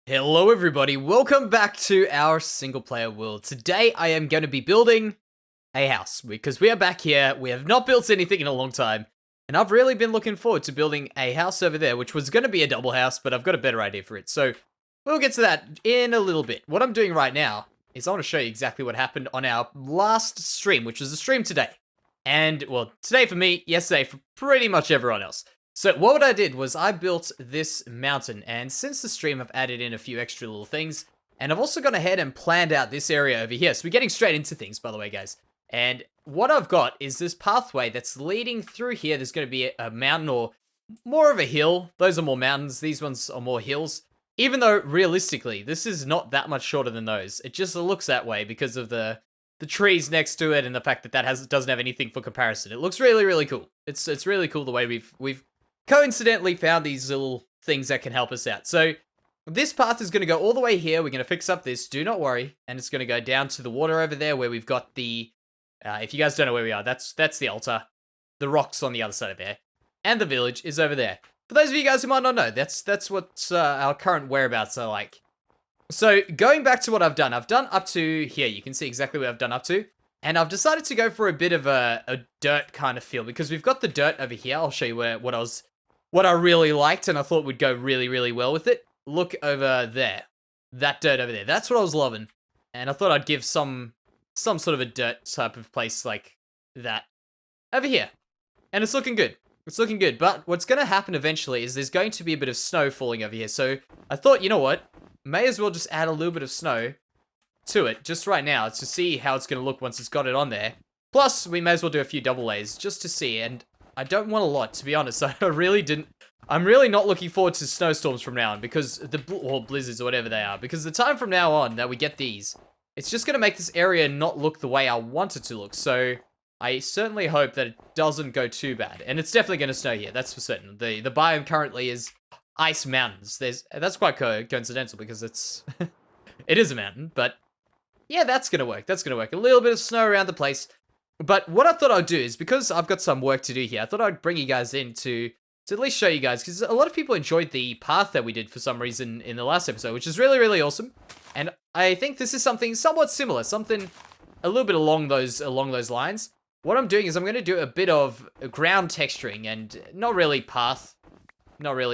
Hello everybody, welcome back to our single player world. Today I am going to be building a house because we are back here. We have not built anything in a long time. And I've really been looking forward to building a house over there, which was going to be a double house, but I've got a better idea for it. So we'll get to that in a little bit. What I'm doing right now is I want to show you exactly what happened on our last stream, which was the stream today. And, well, today for me, yesterday for pretty much everyone else. So what I did was I built this mountain, and since the stream I've added in a few extra little things, and I've also gone ahead and planned out this area over here. So we're getting straight into things, by the way, guys. And what I've got is this pathway that's leading through here. There's going to be a mountain or more of a hill. Those are more mountains. These ones are more hills. Even though, realistically, this is not that much shorter than those. It just looks that way because of the trees next to it and the fact that doesn't have anything for comparison. It looks really, really cool. It's really cool the way we've coincidentally found these little things that can help us out. So this path is going to go all the way here. We're going to fix up this, do not worry. And it's going to go down to the water over there where we've got the, if you guys don't know where we are, that's the altar. The rocks on the other side of there. And the village is over there. For those of you guys who might not know, that's what our current whereabouts are like. So going back to what I've done up to here. You can see exactly what I've done up to. And I've decided to go for a bit of a dirt kind of feel because we've got the dirt over here. I'll show you what I really liked and I thought would go really, really well with it. Look over there. That dirt over there. That's what I was loving. And I thought I'd give some sort of a dirt type of place like that over here. And it's looking good. It's looking good. But what's going to happen eventually is there's going to be a bit of snow falling over here. So I thought, you know what? May as well just add a little bit of snow to it just right now to see how it's going to look once it's got it on there. Plus, we may as well do a few double layers just to see. And I don't want a lot, to be honest. I'm really not looking forward to snowstorms from now on because or blizzards or whatever they are. Because the time from now on that we get these, it's just going to make this area not look the way I want it to look. So I certainly hope that it doesn't go too bad. And it's definitely going to snow here, that's for certain. The biome currently is ice mountains. That's quite coincidental because it is a mountain, but yeah, that's going to work. That's going to work. A little bit of snow around the place. But what I thought I'd do is, because I've got some work to do here, I thought I'd bring you guys in to at least show you guys, because a lot of people enjoyed the path that we did for some reason in the last episode, which is really, really awesome. And I think this is something somewhat similar, something a little bit along those lines. What I'm doing is I'm going to do a bit of ground texturing and not really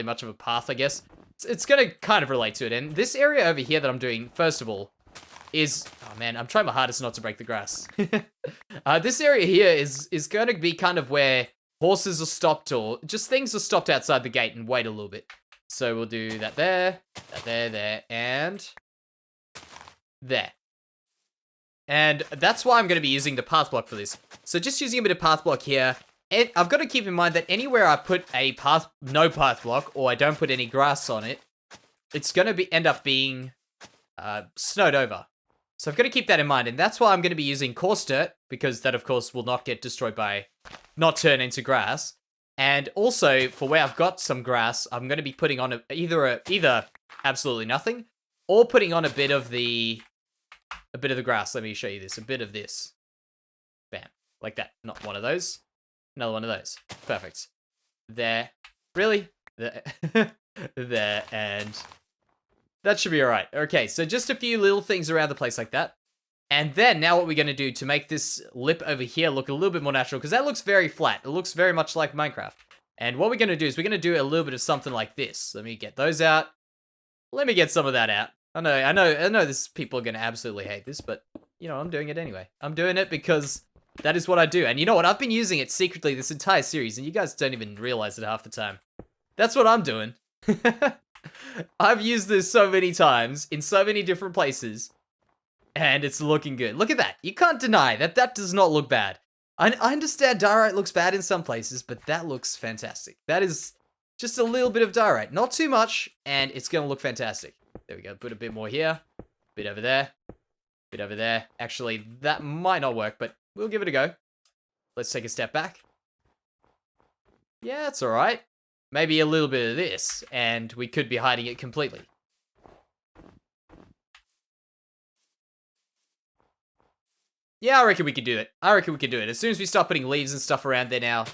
much of a path, I guess. It's going to kind of relate to it. And this area over here that I'm doing, first of all, is, oh man, I'm trying my hardest not to break the grass. This area here is going to be kind of where horses are stopped or just things are stopped outside the gate and wait a little bit. So we'll do that there, and there. And that's why I'm going to be using the path block for this. So just using a bit of path block here. And I've got to keep in mind that anywhere I put no path block, or I don't put any grass on it, it's going to end up being snowed over. So I've got to keep that in mind, and that's why I'm going to be using coarse dirt, because that, of course, will not get destroyed not turn into grass. And also, for where I've got some grass, I'm going to be putting on either absolutely nothing, or putting on a bit of the grass. Let me show you this. A bit of this. Bam. Like that. Not one of those. Another one of those. Perfect. There. Really? There. There. And that should be alright. Okay, so just a few little things around the place like that. And then, now what we're going to do to make this lip over here look a little bit more natural, because that looks very flat. It looks very much like Minecraft. And what we're going to do is we're going to do a little bit of something like this. Let me get those out. Let me get some of that out. I know this people are going to absolutely hate this, but, you know, I'm doing it anyway. I'm doing it because that is what I do. And you know what? I've been using it secretly this entire series, and you guys don't even realize it half the time. That's what I'm doing. I've used this so many times, in so many different places, and it's looking good. Look at that. You can't deny that does not look bad. I understand diorite looks bad in some places, but that looks fantastic. That is just a little bit of diorite. Not too much, and it's going to look fantastic. There we go. Put a bit more here. Bit over there. Bit over there. Actually, that might not work, but we'll give it a go. Let's take a step back. Yeah, that's alright. Maybe a little bit of this, and we could be hiding it completely. Yeah, I reckon we could do it. As soon as we start putting leaves and stuff around there now,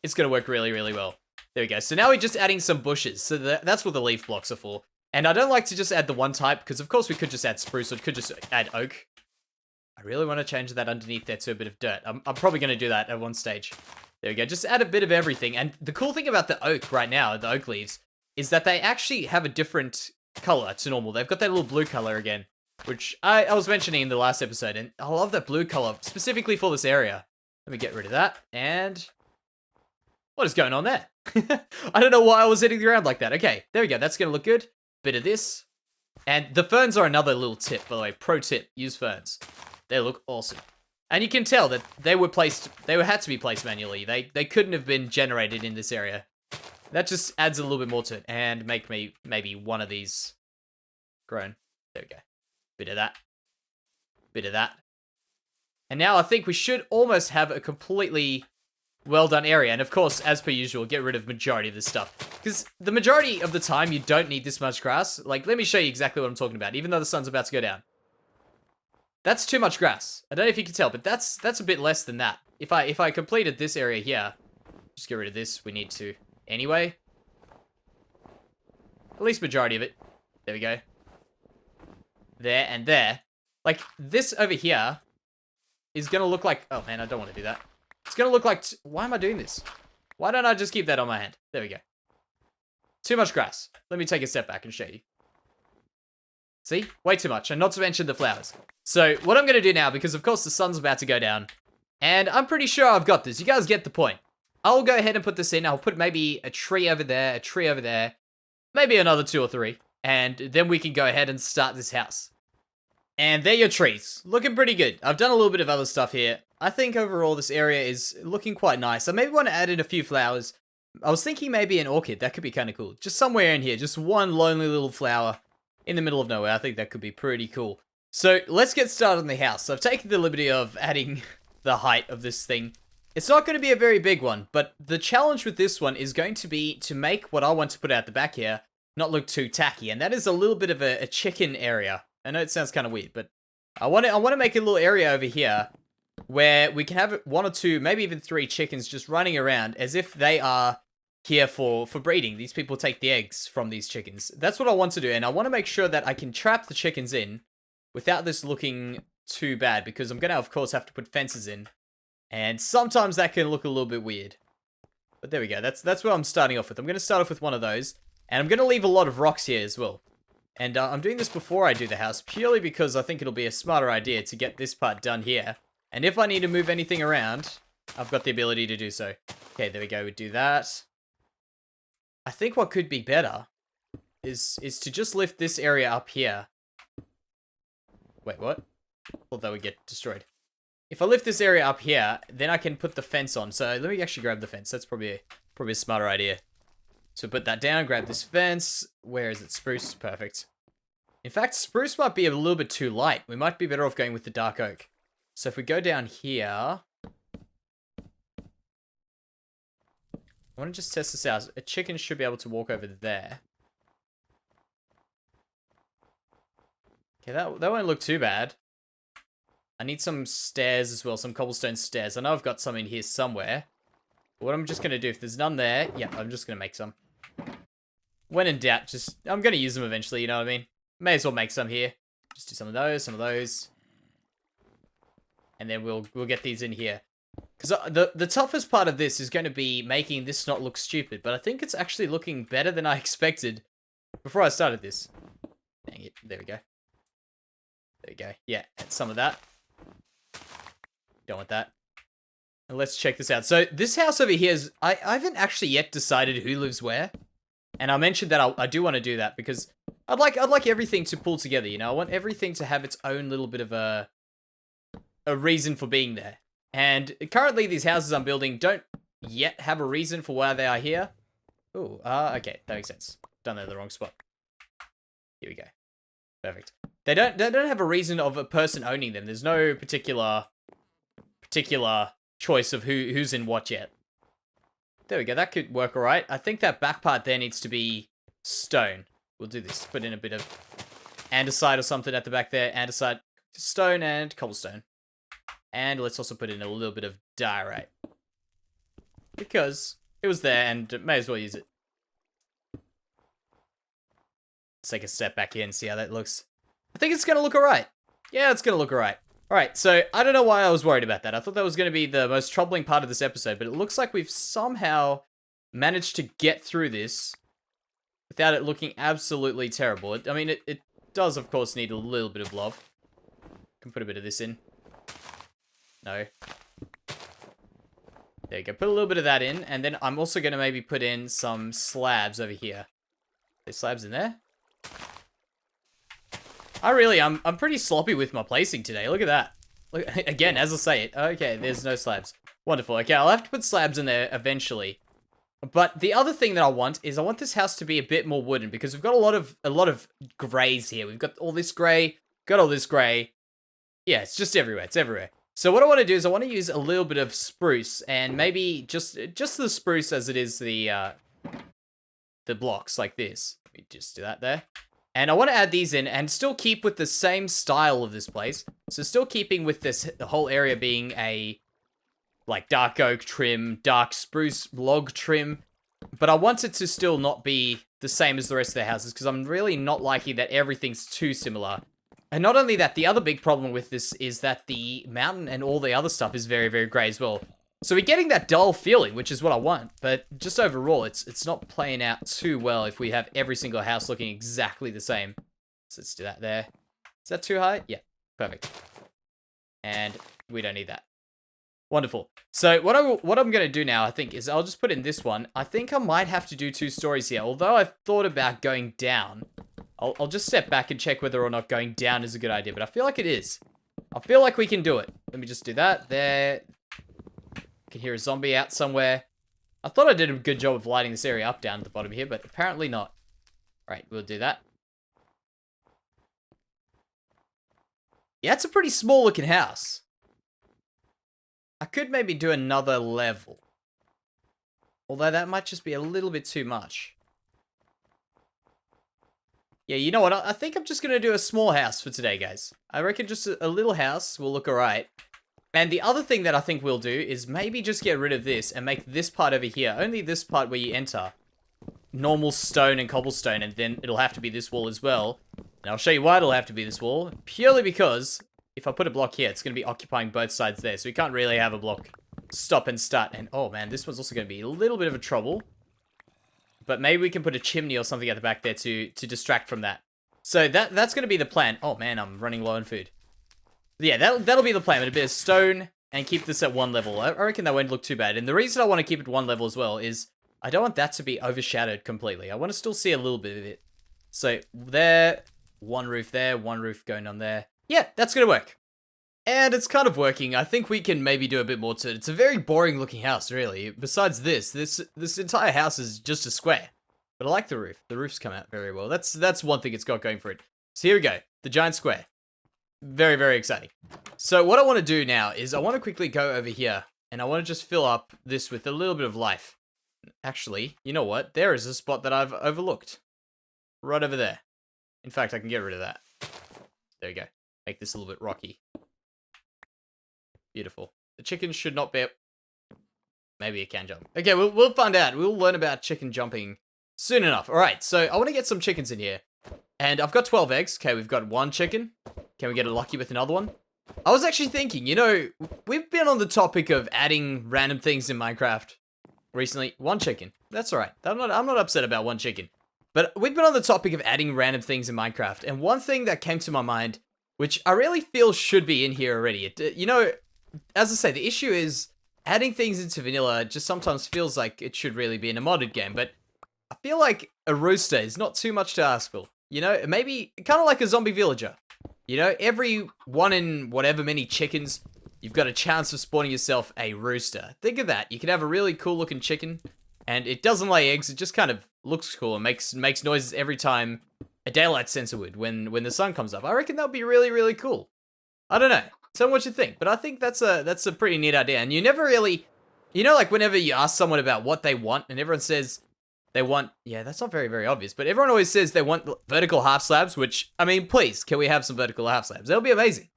it's going to work really, really well. There we go. So now we're just adding some bushes. So that's what the leaf blocks are for. And I don't like to just add the one type, because of course we could just add spruce, or could just add oak. I really want to change that underneath there to a bit of dirt. I'm probably going to do that at one stage. There we go. Just add a bit of everything. And the cool thing about the oak right now, the oak leaves, is that they actually have a different color to normal. They've got that little blue color again, which I was mentioning in the last episode. And I love that blue color, specifically for this area. Let me get rid of that. And what is going on there? I don't know why I was hitting the ground like that. Okay, there we go. That's going to look good. Bit of this. And the ferns are another little tip, by the way. Pro tip, use ferns. They look awesome. And you can tell that they were placed, had to be placed manually. They couldn't have been generated in this area. That just adds a little bit more to it. And make me maybe one of these grown. There we go. Bit of that. Bit of that. And now I think we should almost have a completely well done area. And of course, as per usual, get rid of majority of this stuff. Because the majority of the time, you don't need this much grass. Like, let me show you exactly what I'm talking about, even though the sun's about to go down. That's too much grass. I don't know if you can tell, but that's a bit less than that. If I completed this area here, just get rid of this. We need to anyway. At least majority of it. There we go. There and there. Like, this over here is going to look like... Oh, man, I don't want to do that. It's going to look like... Why am I doing this? Why don't I just keep that on my hand? There we go. Too much grass. Let me take a step back and show you. See? Way too much. And not to mention the flowers. So, what I'm going to do now, because of course the sun's about to go down, and I'm pretty sure I've got this. You guys get the point. I'll go ahead and put this in. I'll put maybe a tree over there, maybe another 2 or 3, and then we can go ahead and start this house. And there are your trees. Looking pretty good. I've done a little bit of other stuff here. I think overall this area is looking quite nice. I maybe want to add in a few flowers. I was thinking maybe an orchid. That could be kind of cool. Just somewhere in here. Just one lonely little flower in the middle of nowhere. I think that could be pretty cool. So, let's get started on the house. So I've taken the liberty of adding the height of this thing. It's not going to be a very big one, but the challenge with this one is going to be to make what I want to put out the back here not look too tacky, and that is a little bit of a chicken area. I know it sounds kind of weird, but I want to make a little area over here where we can have 1 or 2, maybe even 3 chickens just running around as if they are here for breeding. These people take the eggs from these chickens. That's what I want to do, and I want to make sure that I can trap the chickens in without this looking too bad, because I'm going to, of course, have to put fences in. And sometimes that can look a little bit weird. But there we go. That's what I'm starting off with. I'm going to start off with one of those. And I'm going to leave a lot of rocks here as well. And I'm doing this before I do the house, purely because I think it'll be a smarter idea to get this part done here. And if I need to move anything around, I've got the ability to do so. Okay, there we go. We do that. I think what could be better is to just lift this area up here. Wait, what? Thought that would get destroyed. If I lift this area up here, then I can put the fence on. So let me actually grab the fence. That's probably a smarter idea. So put that down, grab this fence. Where is it? Spruce. Perfect. In fact, spruce might be a little bit too light. We might be better off going with the dark oak. So if we go down here... I want to just test this out. A chicken should be able to walk over there. Okay, that won't look too bad. I need some stairs as well, some cobblestone stairs. I know I've got some in here somewhere. But what I'm just going to do, if there's none there, yeah, I'm just going to make some. When in doubt, I'm going to use them eventually, you know what I mean? May as well make some here. Just do some of those. And then we'll get these in here. Because the toughest part of this is going to be making this not look stupid. But I think it's actually looking better than I expected before I started this. Dang it, there we go. There we go. Yeah, add some of that. Don't want that. And let's check this out. So this house over here is... I haven't actually yet decided who lives where. And I mentioned that I do want to do that because I'd like everything to pull together, you know? I want everything to have its own little bit of a reason for being there. And currently these houses I'm building don't yet have a reason for why they are here. Oh, okay. That makes sense. Done that in the wrong spot. Here we go. Perfect. They don't have a reason of a person owning them. There's no particular choice of who's in what yet. There we go. That could work all right. I think that back part there needs to be stone. We'll do this. Put in a bit of andesite or something at the back there. Andesite, stone, and cobblestone. And let's also put in a little bit of diorite. Because it was there and may as well use it. Let's take a step back here and see how that looks. I think it's going to look alright. Yeah, it's going to look alright. Alright, so I don't know why I was worried about that. I thought that was going to be the most troubling part of this episode, but it looks like we've somehow managed to get through this without it looking absolutely terrible. I mean, it does, of course, need a little bit of love. Can put a bit of this in. No. There you go. Put a little bit of that in, and then I'm also going to maybe put in some slabs over here. There's slabs in there. I'm pretty sloppy with my placing today. Look at that. Look, again, as I say it. Okay, there's no slabs. Wonderful. Okay, I'll have to put slabs in there eventually. But the other thing that I want is I want this house to be a bit more wooden because we've got a lot of grays here. We've got all this gray, got all this gray. Yeah, it's just everywhere. It's everywhere. So what I want to do is I want to use a little bit of spruce and maybe just the spruce as it is the blocks like this. Let me just do that there. And I want to add these in and still keep with the same style of this place. So still keeping with this the whole area being a like dark oak trim, dark spruce log trim. But I want it to still not be the same as the rest of the houses because I'm really not liking that everything's too similar. And not only that, the other big problem with this is that the mountain and all the other stuff is very, very grey as well. So we're getting that dull feeling, which is what I want. But just overall, it's not playing out too well if we have every single house looking exactly the same. So let's do that there. Is that too high? Yeah, perfect. And we don't need that. Wonderful. So what I'm going to do now, I think, is I'll just put in this one. I think I might have to do 2 stories here. Although I've thought about going down. I'll just step back and check whether or not going down is a good idea. But I feel like it is. I feel like we can do it. Let me just do that. There. Can hear a zombie out somewhere. I thought I did a good job of lighting this area up down at the bottom here, but apparently not. Right, we'll do that. Yeah, it's a pretty small looking house. I could maybe do another level. Although that might just be a little bit too much. Yeah, you know what? I think I'm just going to do a small house for today, guys. I reckon just a little house will look alright. And the other thing that I think we'll do is maybe just get rid of this and make this part over here, only this part where you enter, normal stone and cobblestone, and then it'll have to be this wall as well. And I'll show you why it'll have to be this wall, purely because if I put a block here, it's going to be occupying both sides there, so we can't really have a block stop and start. And oh man, this one's also going to be a little bit of a trouble. But maybe we can put a chimney or something at the back there to distract from that. So that's going to be the plan. Oh man, I'm running low on food. Yeah, that'll be the plan. With a bit of stone and keep this at 1 level. I reckon that won't look too bad. And the reason I want to keep it 1 level as well is I don't want that to be overshadowed completely. I want to still see a little bit of it. So there, 1 roof there, 1 roof going on there. Yeah, that's going to work. And it's kind of working. I think we can maybe do a bit more to it. It's a very boring looking house, really. Besides this entire house is just a square. But I like the roof. The roof's come out very well. That's one thing it's got going for it. So here we go. The giant square. Very, very exciting. So what I want to do now is I want to quickly go over here and I want to just fill up this with a little bit of life. Actually, you know what? There is a spot that I've overlooked. Right over there. In fact, I can get rid of that. There we go. Make this a little bit rocky. Beautiful. The chicken should not be... Maybe it can jump. Okay, we'll find out. We'll learn about chicken jumping soon enough. Alright, so I want to get some chickens in here. And I've got 12 eggs. Okay, we've got 1 chicken. Can we get lucky with another one? I was actually thinking, you know, we've been on the topic of adding random things in Minecraft recently. 1 chicken. That's alright. I'm not upset about 1 chicken. But we've been on the topic of adding random things in Minecraft. And one thing that came to my mind, which I really feel should be in here already. You know, as I say, the issue is adding things into vanilla just sometimes feels like it should really be in a modded game. But I feel like a rooster is not too much to ask for. You know, maybe kind of like a zombie villager. You know, every 1 in whatever many chickens, you've got a chance of spawning yourself a rooster. Think of that. You can have a really cool looking chicken, and it doesn't lay eggs. It just kind of looks cool and makes noises every time a daylight sensor would when the sun comes up. I reckon that would be really, really cool. I don't know. Tell me what you think. But I think that's a pretty neat idea. And you never really, you know, like whenever you ask someone about what they want, and everyone says they want, yeah, that's not very, very obvious, but everyone always says they want vertical half slabs, which, I mean, please, can we have some vertical half slabs? That'll be amazing.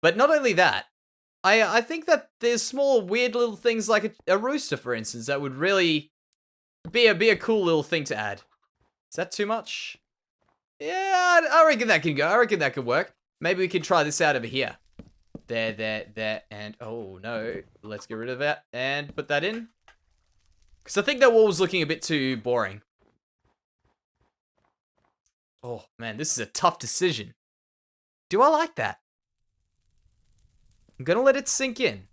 But not only that, I think that there's small, weird little things like a rooster, for instance, that would really be a cool little thing to add. Is that too much? Yeah, I reckon that can go. I reckon that could work. Maybe we can try this out over here. There, and oh no. Let's get rid of that and put that in. Because I think that wall was looking a bit too boring. Oh man, this is a tough decision. Do I like that? I'm gonna let it sink in.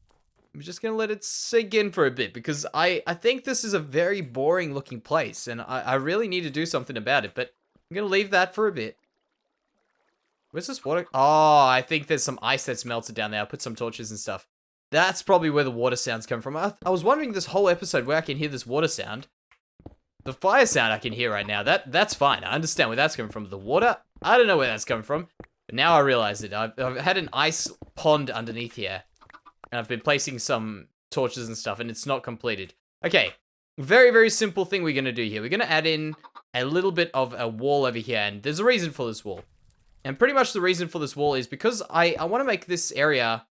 I'm just gonna let it sink in for a bit because I think this is a very boring looking place and I really need to do something about it, but I'm gonna leave that for a bit. Where's this water? Oh, I think there's some ice that's melted down there. I'll put some torches and stuff. That's probably where the water sounds come from. I was wondering this whole episode where I can hear this water sound. The fire sound I can hear right now, that's fine. I understand where that's coming from. The water, I don't know where that's coming from. But now I realize it. I've had an ice pond underneath here. And I've been placing some torches and stuff, and it's not completed. Okay, very, very simple thing we're going to do here. We're going to add in a little bit of a wall over here, and there's a reason for this wall. And pretty much the reason for this wall is because I want to make this area,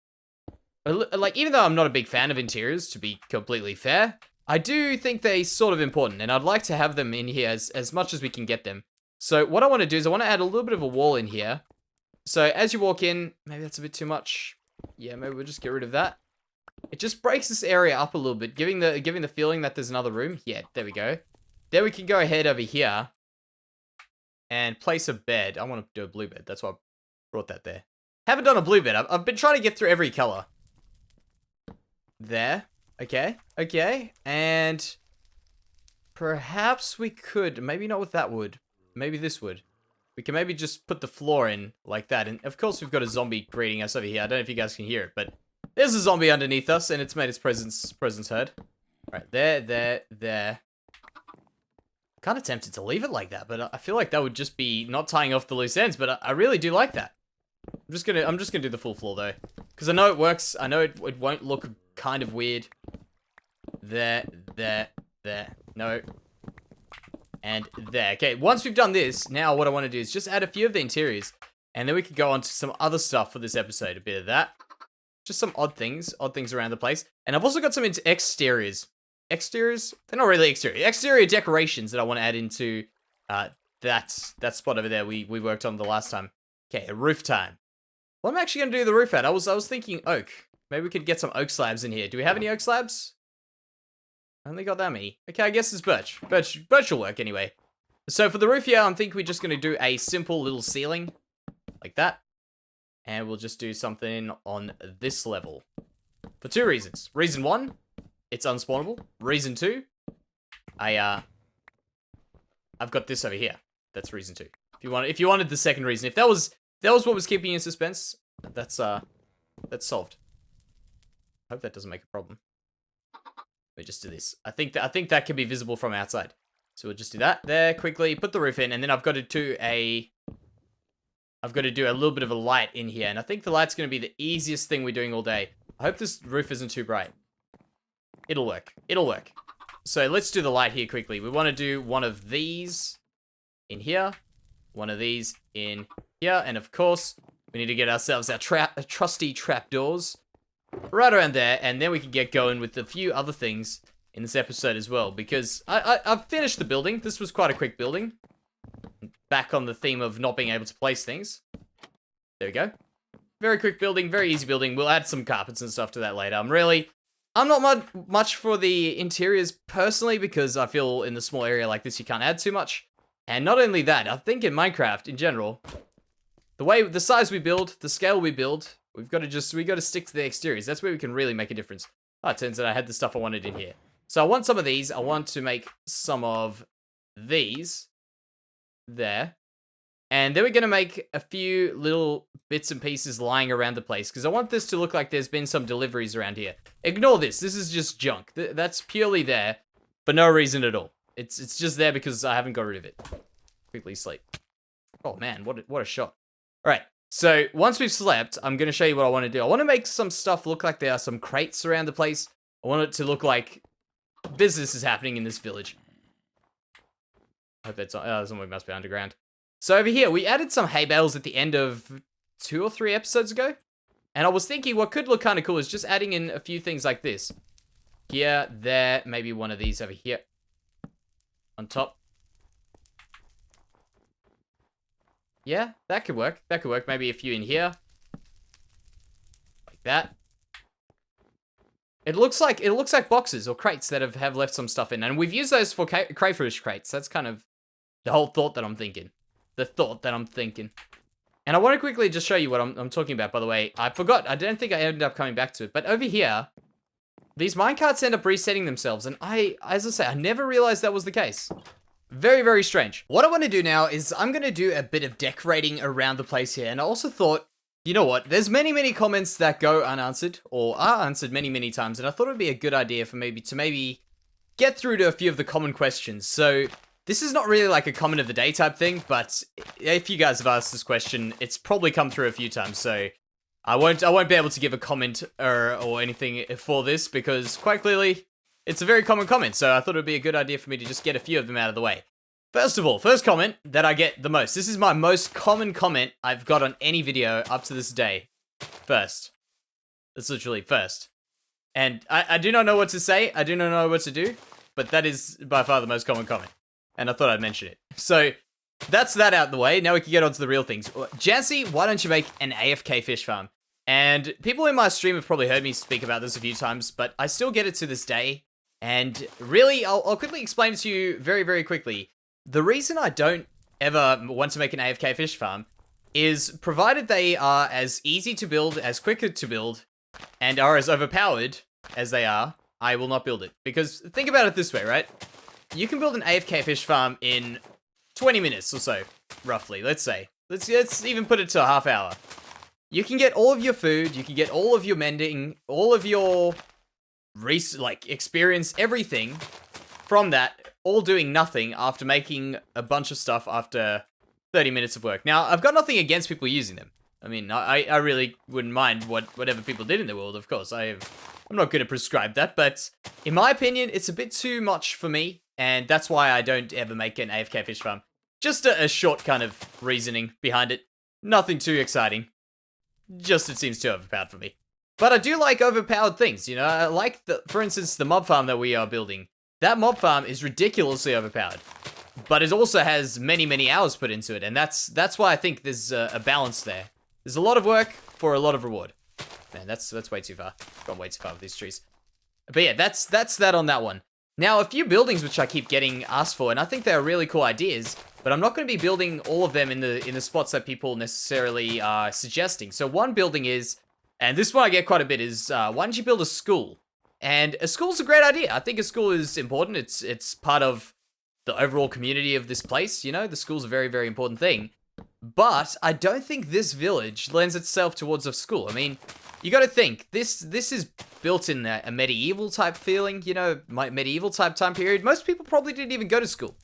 like, even though I'm not a big fan of interiors, to be completely fair, I do think they're sort of important, and I'd like to have them in here as much as we can get them. So what I want to do is I want to add a little bit of a wall in here. So as you walk in, maybe that's a bit too much. Yeah, maybe we'll just get rid of that. It just breaks this area up a little bit, giving the feeling that there's another room. Yeah, there we go. Then we can go ahead over here and place a bed. I want to do a blue bed. That's why I brought that there. Haven't done a blue bed. I've been trying to get through every color. There. Okay. Okay. And perhaps we could, maybe not with that wood. Maybe this wood. We can maybe just put the floor in like that. And of course we've got a zombie greeting us over here. I don't know if you guys can hear it, but there's a zombie underneath us and it's made its presence heard. Right, there. Kind of tempted to leave it like that, but I feel like that would just be not tying off the loose ends, but I really do like that. I'm just gonna do the full floor though. Because I know it works. I know it won't look kind of weird. There. No. And there. Okay, once we've done this, now what I want to do is just add a few of the interiors. And then we can go on to some other stuff for this episode. A bit of that. Just some odd things around the place. And I've also got some exteriors. Exteriors? They're not really exterior. Exterior decorations that I want to add into that spot over there we worked on the last time. Okay, a roof time. What am I actually going to do the roof at? I was thinking oak. Maybe we could get some oak slabs in here. Do we have any oak slabs? I only got that many. Okay, I guess it's birch. Birch will work anyway. So for the roof here, I'm thinking we're just going to do a simple little ceiling. Like that. And we'll just do something on this level. For two reasons. Reason one, it's unspawnable. Reason two, I've got this over here. That's reason two. If you wanted the second reason, if that was what was keeping you in suspense, that's solved. I hope that doesn't make a problem. Let me just do this. I think that can be visible from outside. So we'll just do that there quickly, put the roof in, and then I've got to do a little bit of a light in here, and I think the light's going to be the easiest thing we're doing all day. I hope this roof isn't too bright. It'll work. It'll work. So let's do the light here quickly. We want to do one of these in here, one of these in here, and of course, we need to get ourselves our trusty trapdoors right around there, and then we can get going with a few other things in this episode as well, because I've finished the building. This was quite a quick building. Back on the theme of not being able to place things. There we go. Very quick building, very easy building. We'll add some carpets and stuff to that later. I'm not much for the interiors personally, because I feel in the small area like this you can't add too much. And not only that, I think in Minecraft in general, the size we build, the scale we build, we got to stick to the exteriors. That's where we can really make a difference. Oh, it turns out I had the stuff I wanted in here. So I want some of these. I want to make some of these. There. And then we're going to make a few little bits and pieces lying around the place, because I want this to look like there's been some deliveries around here. Ignore this. This is just junk. That's purely there for no reason at all. It's just there because I haven't got rid of it. Quickly sleep. Oh man, what a shot. All right. So once we've slept, I'm going to show you what I want to do. I want to make some stuff look like there are some crates around the place. I want it to look like business is happening in this village. I hope that's somewhere must be underground. So over here, we added some hay bales at the end of 2 or 3 episodes ago. And I was thinking what could look kind of cool is just adding in a few things like this. Here, there, maybe one of these over here. On top. Yeah, that could work. That could work. Maybe a few in here. Like that. It looks like boxes or crates that have left some stuff in. And we've used those for crayfish crates. That's kind of the whole thought that I'm thinking. The thought that I'm thinking. And I want to quickly just show you what I'm talking about, by the way. I forgot. I don't think I ended up coming back to it. But over here, these minecarts end up resetting themselves. And as I say, I never realized that was the case. Very, very strange. What I want to do now is I'm going to do a bit of decorating around the place here. And I also thought, you know what? There's many comments that go unanswered or are answered many times. And I thought it would be a good idea for maybe get through to a few of the common questions. So this is not really like a comment of the day type thing, but if you guys have asked this question, it's probably come through a few times, so I won't be able to give a comment or anything for this, because quite clearly, it's a very common comment, so I thought it would be a good idea for me to just get a few of them out of the way. First of all, first comment that I get the most. This is my most common comment I've got on any video up to this day. First. It's literally first. And I do not know what to say, I do not know what to do, but that is by far the most common comment. And I thought I'd mention it. So, that's that out the way. Now we can get on to the real things. Jancy, why don't you make an AFK fish farm? And people in my stream have probably heard me speak about this a few times, but I still get it to this day. And really, I'll quickly explain it to you very quickly. The reason I don't ever want to make an AFK fish farm is provided they are as easy to build, as quicker to build, and are as overpowered as they are, I will not build it. Because think about it this way, right? You can build an AFK fish farm in 20 minutes or so, roughly, let's say. Let's even put it to a half hour. You can get all of your food, you can get all of your mending, all of your experience, everything from that, all doing nothing after making a bunch of stuff after 30 minutes of work. Now, I've got nothing against people using them. I mean, I really wouldn't mind whatever people did in the world, of course. I'm not going to prescribe that, but in my opinion, it's a bit too much for me. And that's why I don't ever make an AFK fish farm. Just a short kind of reasoning behind it. Nothing too exciting. Just it seems too overpowered for me. But I do like overpowered things, you know? I like, for instance, the mob farm that we are building. That mob farm is ridiculously overpowered. But it also has many hours put into it. And that's why I think there's a balance there. There's a lot of work for a lot of reward. Man, that's way too far. Gone way too far with these trees. But yeah, that's that on that one. Now, a few buildings which I keep getting asked for, and I think they're really cool ideas, but I'm not going to be building all of them in the spots that people necessarily are suggesting. So one building is, and this one I get quite a bit, is why don't you build a school? And a school's a great idea. I think a school is important. It's part of the overall community of this place, you know? The school's a very important thing. But I don't think this village lends itself towards a school. I mean, you got to think, this is built in a medieval type feeling, you know, medieval type time period. Most people probably didn't even go to school.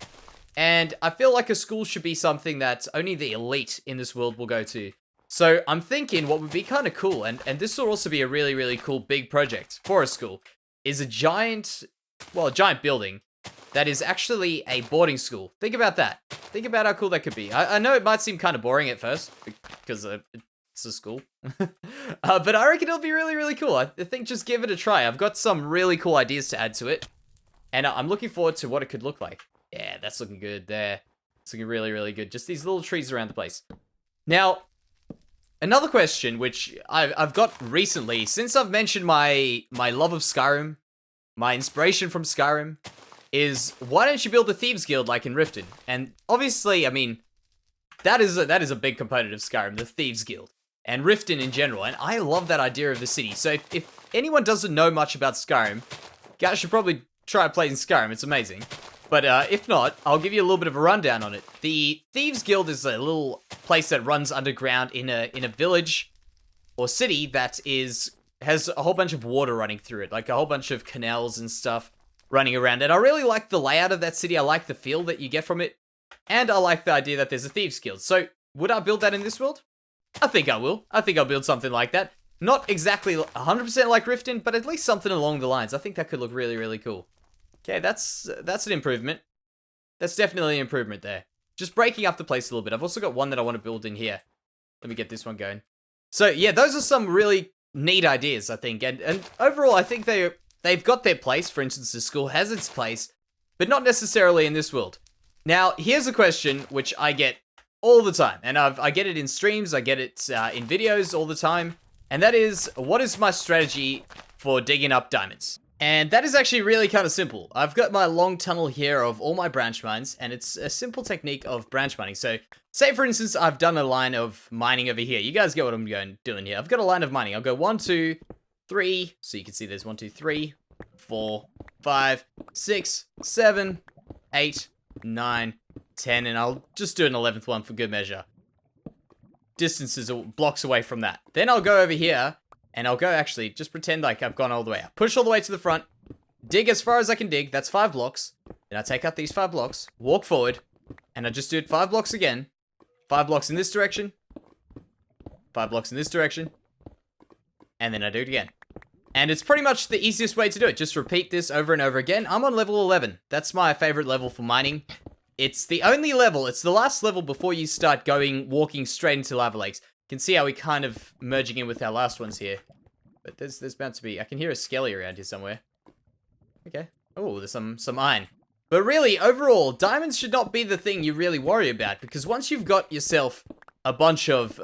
And I feel like a school should be something that only the elite in this world will go to. So I'm thinking what would be kind of cool, and this will also be a really cool big project for a school, is a giant building that is actually a boarding school. Think about that. Think about how cool that could be. I know it might seem kind of boring at first, because it's a school. But I reckon it'll be really cool. I think just give it a try. I've got some really cool ideas to add to it. And I'm looking forward to what it could look like. Yeah, that's looking good there. It's looking really good. Just these little trees around the place. Now, another question which I've got recently, since I've mentioned my love of Skyrim, my inspiration from Skyrim, is why don't you build a Thieves Guild like in Riften? And obviously, I mean, that is a big component of Skyrim, the Thieves Guild. And Riften in general, and I love that idea of the city. So if anyone doesn't know much about Skyrim, guys should probably try playing Skyrim, it's amazing. But if not, I'll give you a little bit of a rundown on it. The Thieves Guild is a little place that runs underground in a village or city that has a whole bunch of water running through it, like a whole bunch of canals and stuff running around. And I really like the layout of that city, I like the feel that you get from it, and I like the idea that there's a Thieves Guild. So, would I build that in this world? I think I will. I think I'll build something like that. Not exactly 100% like Riften, but at least something along the lines. I think that could look really cool. Okay, that's an improvement. That's definitely an improvement there. Just breaking up the place a little bit. I've also got one that I want to build in here. Let me get this one going. So, yeah, those are some really neat ideas, I think. And overall, I think they've got their place. For instance, the school has its place, but not necessarily in this world. Now, here's a question which I get all the time. And I get it in streams, I get it in videos all the time. And that is, what is my strategy for digging up diamonds? And that is actually really kind of simple. I've got my long tunnel here of all my branch mines, and it's a simple technique of branch mining. So, say for instance, I've done a line of mining over here. You guys get what I'm doing here. I've got a line of mining. I'll go 1, 2, 3. So you can see there's 1, 2, 3, 4, 5, 6, 7, 8, 9, 10, and I'll just do an 11th one for good measure. Distances are blocks away from that. Then I'll go over here, and I'll go actually, just pretend like I've gone all the way out. Push all the way to the front, dig as far as I can dig, that's 5 blocks. Then I take out these 5 blocks, walk forward, and I just do it 5 blocks again. 5 blocks in this direction, 5 blocks in this direction, and then I do it again. And it's pretty much the easiest way to do it. Just repeat this over and over again. I'm on level 11. That's my favorite level for mining. It's the only level, it's the last level before you start walking straight into lava lakes. You can see how we kind of merging in with our last ones here. But there's bound to be, I can hear a skelly around here somewhere. Okay. Oh, there's some iron. But really, overall, diamonds should not be the thing you really worry about, because once you've got yourself a bunch of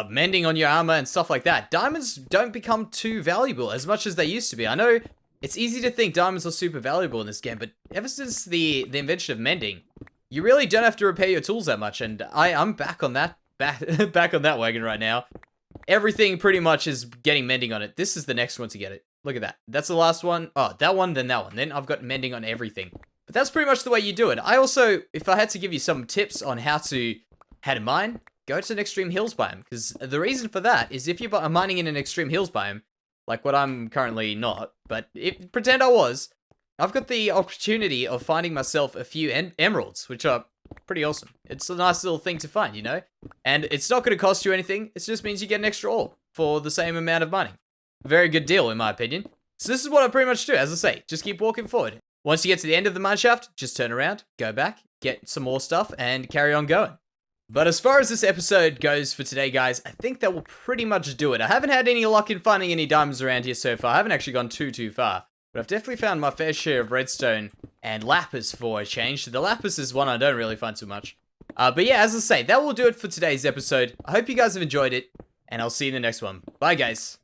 mending on your armor and stuff like that, diamonds don't become too valuable as much as they used to be. I know it's easy to think diamonds are super valuable in this game, but ever since the invention of mending, you really don't have to repair your tools that much, and I'm back on that back on that wagon right now. Everything pretty much is getting mending on it. This is the next one to get it. Look at that. That's the last one. Oh, that one, then that one. Then I've got mending on everything. But that's pretty much the way you do it. I also, if I had to give you some tips on how to mine, go to an extreme hills biome, because the reason for that is if you're mining in an extreme hills biome, like what I'm currently not, but pretend I was, I've got the opportunity of finding myself a few emeralds, which are pretty awesome. It's a nice little thing to find, you know? And it's not going to cost you anything, it just means you get an extra ore for the same amount of mining. Very good deal, in my opinion. So this is what I pretty much do, as I say, just keep walking forward. Once you get to the end of the mine shaft, just turn around, go back, get some more stuff, and carry on going. But as far as this episode goes for today, guys, I think that will pretty much do it. I haven't had any luck in finding any diamonds around here so far. I haven't actually gone too far. But I've definitely found my fair share of redstone and lapis for a change. The lapis is one I don't really find too much. But yeah, as I say, that will do it for today's episode. I hope you guys have enjoyed it, and I'll see you in the next one. Bye, guys.